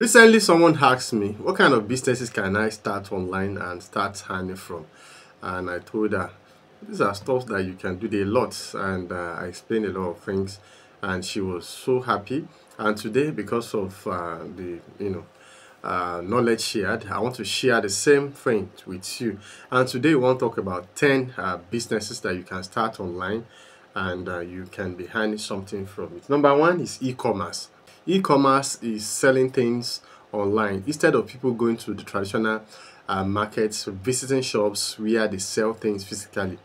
Recently, someone asked me, what kind of businesses can I start online and start earning from? And I told her, these are stuff that you can do. There are lots. And I explained a lot of things. And she was so happy. And today, because of the knowledge shared, I want to share the same thing with you. And today, we want to talk about 10 businesses that you can start online and you can be earning something from it. Number one is e-commerce. E-commerce is selling things online instead of people going to the traditional markets, visiting shops where they sell things physically.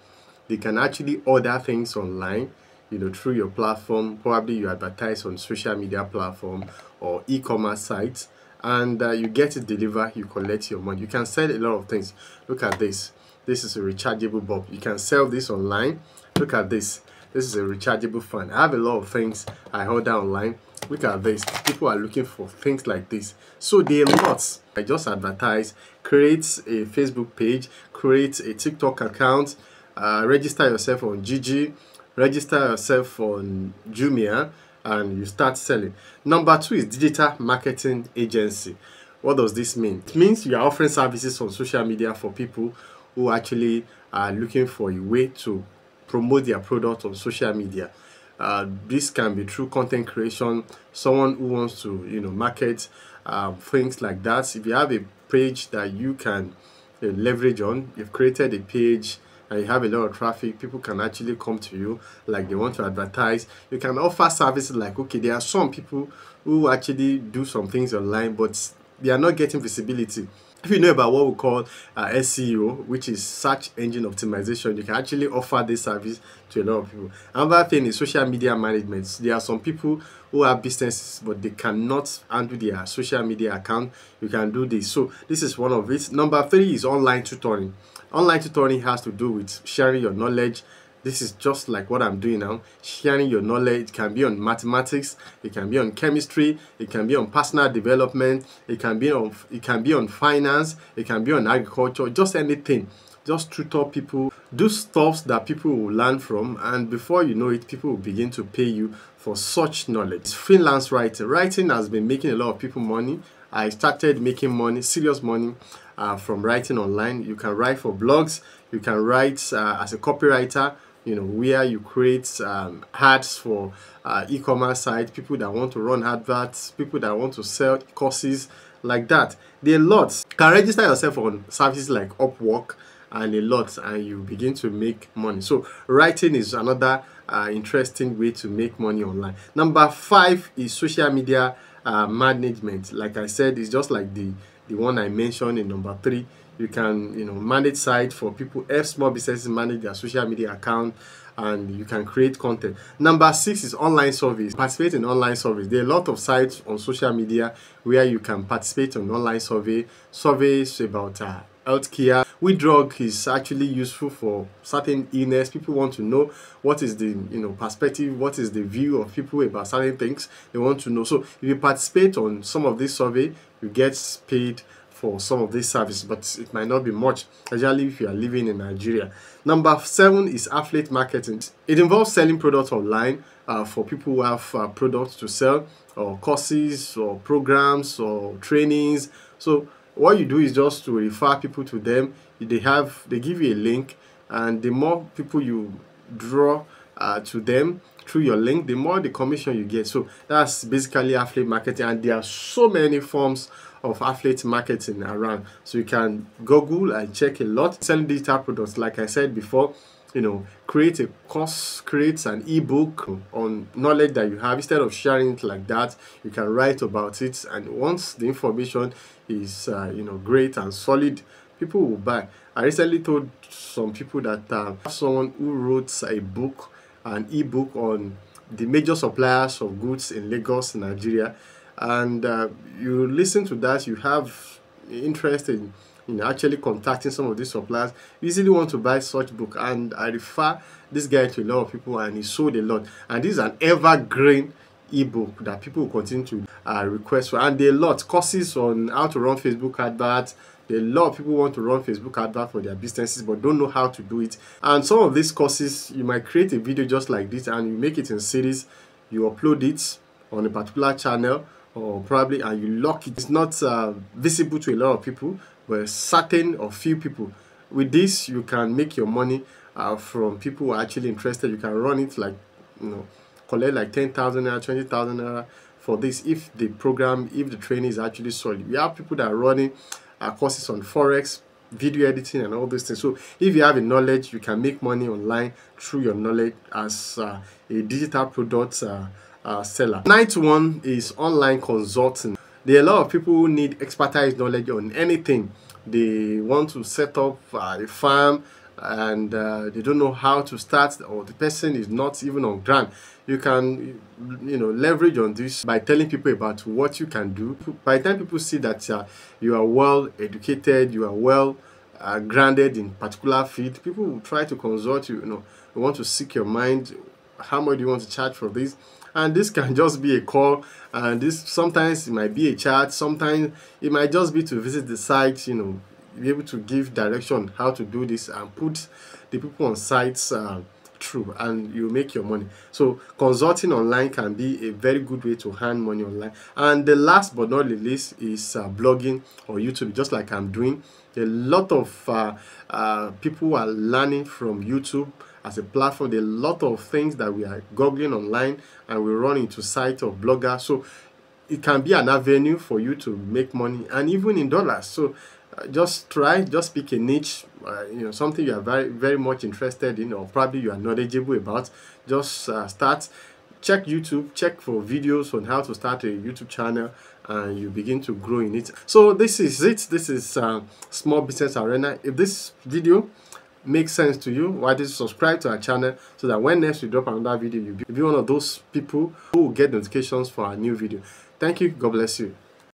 They can actually order things online, through your platform. Probably you advertise on social media platform or e-commerce sites, and you get it delivered. You collect your money. You can sell a lot of things. Look at this. This is a rechargeable bulb. You can sell this online. Look at this. This is a rechargeable fan. I have a lot of things I order online. Look at this. People are looking for things like this. So there are lots. I just advertise, create a Facebook page, create a TikTok account, register yourself on Gigi, register yourself on Jumia, and you start selling. Number two is digital marketing agency. What does this mean? It means you are offering services on social media for people who actually are looking for a way to promote their product on social media. This can be through content creation, someone who wants to market things like that. If you have a page that you can leverage on, you've created a page and you have a lot of traffic, people can actually come to you like they want to advertise. You can offer services like, okay, there are some people who actually do some things online, but they are not getting visibility. If you know about what we call SEO, which is search engine optimization, you can actually offer this service to a lot of people. Another thing is social media management. There are some people who have businesses, but they cannot handle their social media account. You can do this. So this is one of it. Number three is online tutoring. Online tutoring has to do with sharing your knowledge. This is just like what I'm doing now, sharing your knowledge. It can be on mathematics, it can be on chemistry, it can be on personal development, it can be on finance, it can be on agriculture, just anything. Just tutor people, do stuff that people will learn from, and before you know it, people will begin to pay you for such knowledge. Freelance writing. Writing has been making a lot of people money. I started making money, serious money, from writing online. You can write for blogs, you can write as a copywriter, where you create ads for e-commerce sites, people that want to run adverts, people that want to sell courses like that. There are lots. You can register yourself on services like Upwork and a lot, and you begin to make money. So writing is another interesting way to make money online. Number five is social media management. Like I said, it's just like the one I mentioned in number three. You can manage sites for people, help small businesses manage their social media account, and you can create content. Number six is online surveys. Participate in online surveys. There are a lot of sites on social media where you can participate in online surveys about healthcare. Which drug is actually useful for certain illness? People want to know what is the perspective, what is the view of people about certain things. They want to know. So if you participate on some of this survey, you get paid for some of these services, but it might not be much, especially if you are living in Nigeria. Number seven is affiliate marketing. It involves selling products online for people who have products to sell, or courses, or programs, or trainings. So what you do is just to refer people to them. They give you a link, and the more people you draw to them through your link, the more the commission you get. So that's basically affiliate marketing, and there are so many forms of affiliate marketing around. So you can Google and check a lot. Selling digital products, like I said before, create a course, create an ebook on knowledge that you have. Instead of sharing it like that, you can write about it, and once the information is great and solid, people will buy. I recently told some people that someone who wrote a book, an ebook on the major suppliers of goods in Lagos, Nigeria, and you listen to that, you have interest in actually contacting some of these suppliers, you easily want to buy such book. And I refer this guy to a lot of people, and he sold a lot. And this is an evergreen ebook that people will continue to request for. And there are a lot courses on how to run Facebook adverts. There are a lot of people who want to run Facebook adverts for their businesses but don't know how to do it. And some of these courses, you might create a video just like this, and you make it in series, you upload it on a particular channel or probably and you lock it. It's not visible to a lot of people, but certain or few people. With this, you can make your money from people who are actually interested. You can run it like, collect like 10,000 naira, 20,000 naira for this if the program, if the training is actually solid. We have people that are running courses on forex, video editing, and all those things. So if you have a knowledge, you can make money online through your knowledge as a digital product seller. Ninth one is online consulting. There are a lot of people who need expertise knowledge on anything. They want to set up a farm and they don't know how to start, or the person is not even on ground. You can leverage on this by telling people about what you can do. By the time people see that you are well educated, you are well grounded in particular field, people will try to consult you. They want to seek your mind. How much do you want to charge for this? And this can just be a call, and this sometimes it might be a chat, sometimes it might just be to visit the site, be able to give direction how to do this and put the people on sites through, and you make your money. So consulting online can be a very good way to earn money online. And the last but not the least is blogging or YouTube, just like I'm doing. A lot of people are learning from YouTube as a platform. There are a lot of things that we are googling online and we run into site of bloggers. So it can be an avenue for you to make money, and even in dollars. So just pick a niche, something you are very, very much interested in, or probably you are knowledgeable about. Just start, check YouTube, check for videos on how to start a YouTube channel, and you begin to grow in it. So this is it. This is Small Business Arena. If this video makes sense to you, why don't you subscribe to our channel so that when next we drop another video, you'll be one of those people who will get notifications for our new video. Thank you. God bless you.